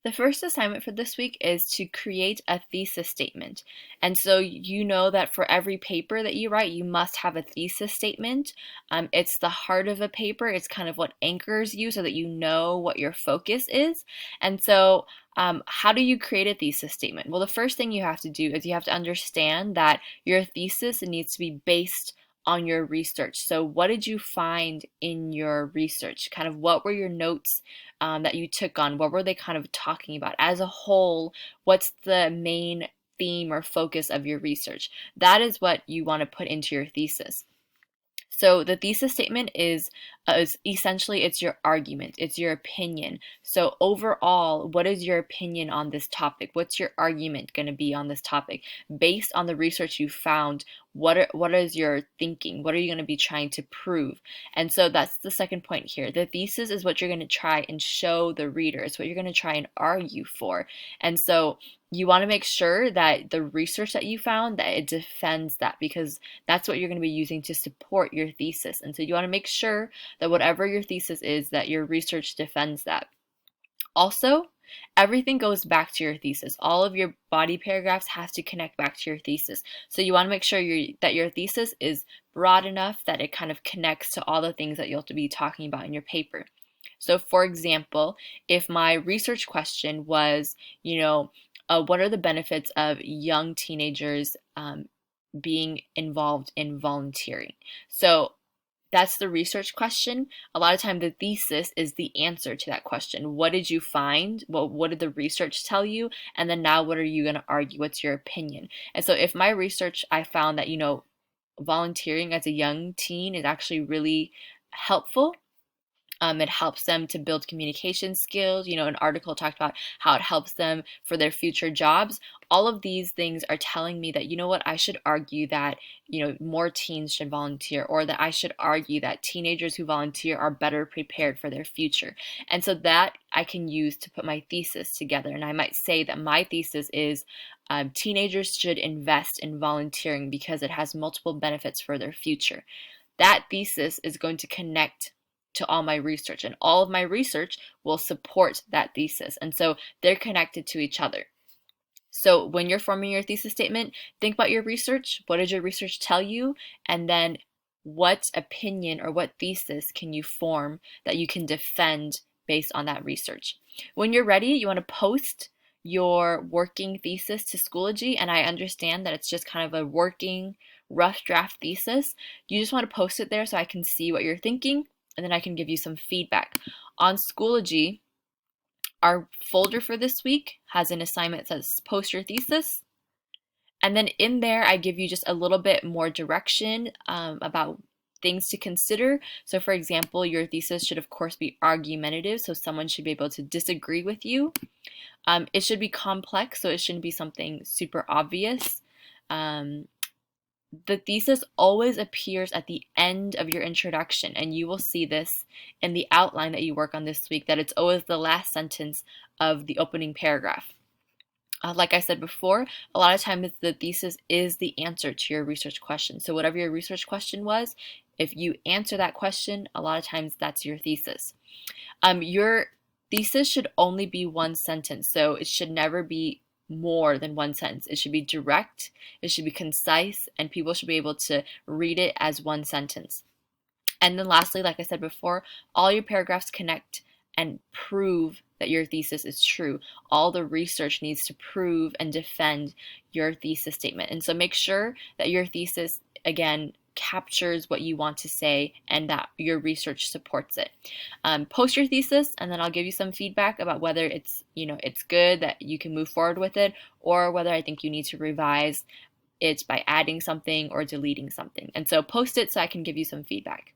The first assignment for this week is to create a thesis statement. And so you know that for every paper that you write, you must have a thesis statement. It's the heart of a paper. It's kind of what anchors you so that you know what your focus is. And so how do you create a thesis statement? Well, the first thing you have to do is you have to understand that your thesis needs to be based on your research. So what did you find in your research? Kind of what were your notes that you took on? What were they kind of talking about? As a whole, what's the main theme or focus of your research? That is what you want to put into your thesis. So the thesis statement is essentially it's your argument, it's your opinion. So overall, what is your opinion on this topic? What's your argument going to be on this topic? Based on the research you found, what is your thinking? What are you going to be trying to prove? And so that's the second point here. The thesis is what you're going to try and show the reader. It's what you're going to try and argue for. And so you want to make sure that the research that you found that it defends that, because that's what you're going to be using to support your thesis. And so you want to make sure that whatever your thesis is, that your research defends that. Also, everything goes back to your thesis. All of your body paragraphs has to connect back to your thesis. So you want to make sure that your thesis is broad enough that it kind of connects to all the things that you'll have to be talking about in your paper. So for example, if my research question was, what are the benefits of young teenagers being involved in volunteering? So that's the research question. A lot of time the thesis is the answer to that question. What did you find? What did the research tell you? And then now what are you going to argue? What's your opinion? And so if my research, I found that, volunteering as a young teen is actually really helpful. It helps them to build communication skills. An article talked about how it helps them for their future jobs. All of these things are telling me that, I should argue that, more teens should volunteer, or that I should argue that teenagers who volunteer are better prepared for their future. And so that I can use to put my thesis together. And I might say that my thesis is teenagers should invest in volunteering because it has multiple benefits for their future. That thesis is going to connect to all my research, and all of my research will support that thesis. And so they're connected to each other. So when you're forming your thesis statement, think about your research. What did your research tell you? And then what opinion or what thesis can you form that you can defend based on that research? When you're ready, you want to post your working thesis to Schoology, and I understand that it's just kind of a working rough draft thesis. You just want to post it there so I can see what you're thinking, and then I can give you some feedback. On Schoology, our folder for this week has an assignment that says post your thesis. And then in there, I give you just a little bit more direction about things to consider. So for example, your thesis should of course be argumentative, so someone should be able to disagree with you. It should be complex, so it shouldn't be something super obvious. The thesis always appears at the end of your introduction, and you will see this in the outline that you work on this week, that it's always the last sentence of the opening paragraph. Like I said before, a lot of times the thesis is the answer to your research question. So whatever your research question was, if you answer that question, a lot of times that's your thesis. Your thesis should only be one sentence, so it should never be more than one sentence. It should be direct, it should be concise, and people should be able to read it as one sentence. And then lastly, like I said before, all your paragraphs connect and prove that your thesis is true. All the research needs to prove and defend your thesis statement. And so make sure that your thesis, again, captures what you want to say and that your research supports it. Post your thesis, and then I'll give you some feedback about whether it's good, that you can move forward with it, or whether I think you need to revise it by adding something or deleting something. And so post it so I can give you some feedback.